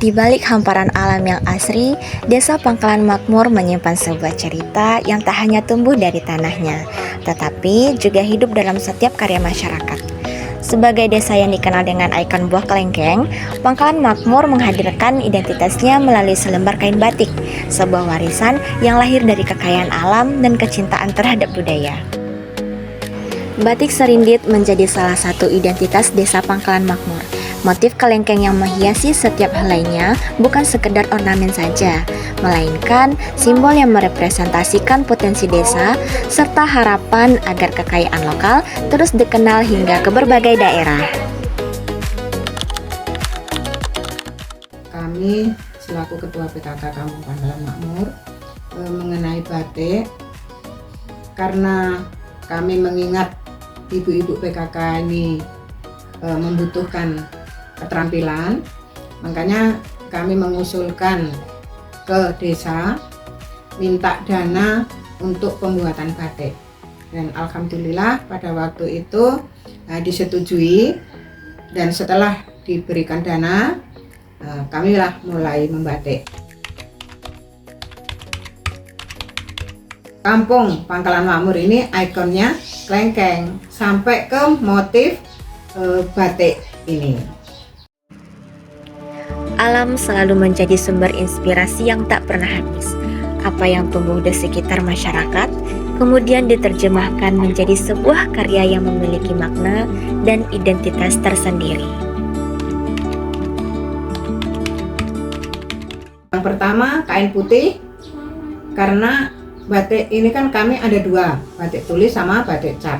Di balik hamparan alam yang asri, Desa Pangkalan Makmur menyimpan sebuah cerita yang tak hanya tumbuh dari tanahnya, tetapi juga hidup dalam setiap karya masyarakat. Sebagai desa yang dikenal dengan ikon buah kelengkeng, Pangkalan Makmur menghadirkan identitasnya melalui selembar kain batik, sebuah warisan yang lahir dari kekayaan alam dan kecintaan terhadap budaya. Batik Serindit menjadi salah satu identitas Desa Pangkalan Makmur. Motif kelengkeng yang menghiasi setiap helainya bukan sekedar ornamen saja, melainkan simbol yang merepresentasikan potensi desa serta harapan agar kekayaan lokal terus dikenal hingga ke berbagai daerah. Kami selaku Ketua PKK Kampung Pangkalan Makmur mengenai batik, karena kami mengingat ibu-ibu PKK ini membutuhkan keterampilan, makanya kami mengusulkan ke desa minta dana untuk pembuatan batik, dan alhamdulillah pada waktu itu disetujui, dan setelah diberikan dana kamilah mulai membatik. Kampung Pangkalan Makmur ini ikonnya kelengkeng sampai ke motif batik ini. Alam selalu menjadi sumber inspirasi yang tak pernah habis. Apa yang tumbuh di sekitar masyarakat, kemudian diterjemahkan menjadi sebuah karya yang memiliki makna dan identitas tersendiri. Yang pertama kain putih, karena batik ini kan kami ada dua, batik tulis sama batik cat.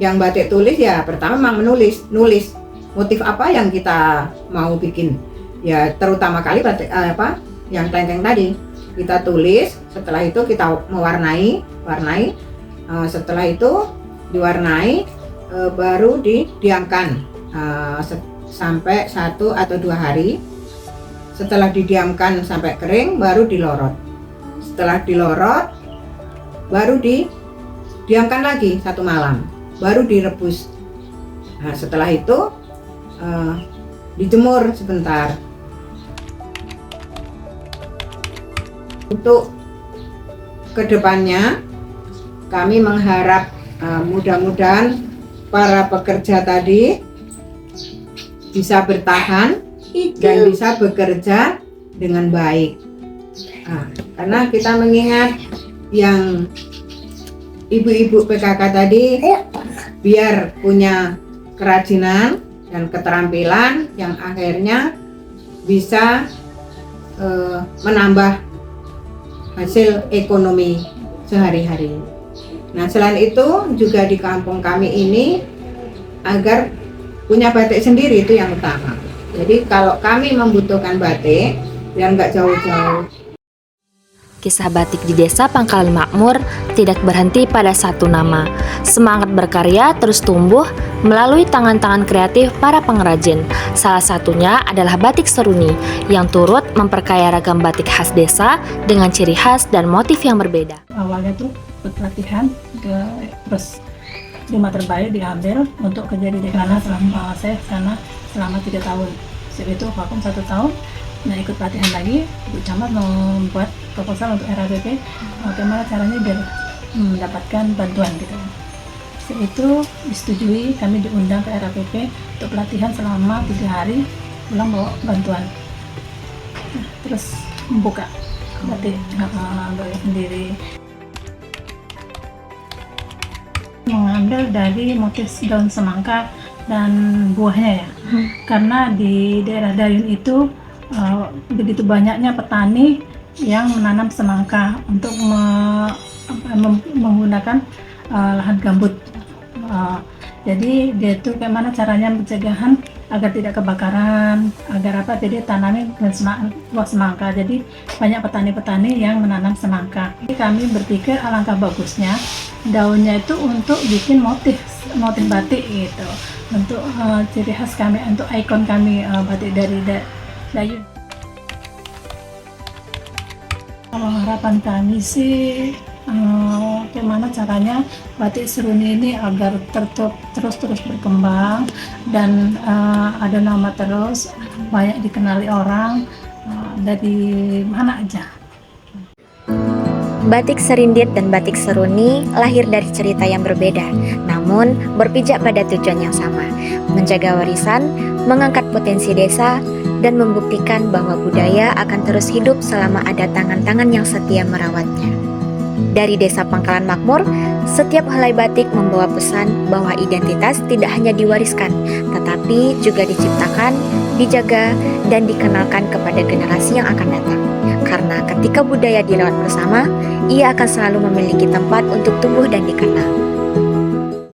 Yang batik tulis ya pertama memang nulis motif apa yang kita mau bikin. Ya terutama kali batik yang kelengkeng tadi kita tulis, setelah itu kita mewarnai, setelah itu diwarnai baru didiamkan sampai 1 atau 2 hari. Setelah didiamkan sampai kering baru dilorot. Setelah dilorot baru didiamkan lagi 1 malam, baru direbus. Nah, setelah itu dijemur sebentar. Untuk kedepannya kami mengharap mudah-mudahan para pekerja tadi bisa bertahan dan bisa bekerja dengan baik. Karena kita mengingat yang ibu-ibu PKK tadi biar punya kerajinan dan keterampilan yang akhirnya bisa menambah hasil ekonomi sehari-hari. Nah, selain itu juga di kampung kami ini agar punya batik sendiri, itu yang utama. Jadi kalau kami membutuhkan batik biar nggak jauh-jauh. Kisah batik di Desa Pangkalan Makmur tidak berhenti pada satu nama. Semangat berkarya terus tumbuh melalui tangan-tangan kreatif para pengrajin. Salah satunya adalah batik Seruni yang turut memperkaya ragam batik khas desa dengan ciri khas dan motif yang berbeda. Awalnya tuh pelatihan terus 5 terbaik diambil untuk kerja di sana saya sana selama 3 tahun. Setelah itu vakum 1 tahun. Nah, ikut pelatihan lagi, Ibu Camat membuat proposal untuk RAPP, bagaimana caranya biar mendapatkan bantuan gitu. Setelah itu disetujui, kami diundang ke RAPP untuk pelatihan selama 3 hari, pulang bawa bantuan. Nah, terus membuka batik sendiri. Mengambil dari motif daun semangka dan buahnya ya, karena di daerah Dayun itu begitu banyaknya petani yang menanam semangka untuk menggunakan lahan gambut. Jadi dia itu bagaimana caranya pencegahan agar tidak kebakaran, agar apa? Jadi tanami buah semangka. Jadi banyak petani-petani yang menanam semangka. Jadi kami berpikir alangkah bagusnya daunnya itu untuk bikin motif batik gitu, untuk ciri khas kami, untuk ikon kami batik dari Dayun. Kalau harapan kami sih bagaimana caranya batik Seruni ini agar terus berkembang dan ada nama terus, banyak dikenali orang, ada di mana aja. Batik Serindit dan Batik Seruni lahir dari cerita yang berbeda, namun berpijak pada tujuan yang sama, menjaga warisan, mengangkat potensi desa, dan membuktikan bahwa budaya akan terus hidup selama ada tangan-tangan yang setia merawatnya. Dari Desa Pangkalan Makmur, setiap helai batik membawa pesan bahwa identitas tidak hanya diwariskan, tetapi juga diciptakan, dijaga, dan dikenalkan kepada generasi yang akan datang. Karena ketika budaya dirawat bersama, ia akan selalu memiliki tempat untuk tumbuh dan dikenal.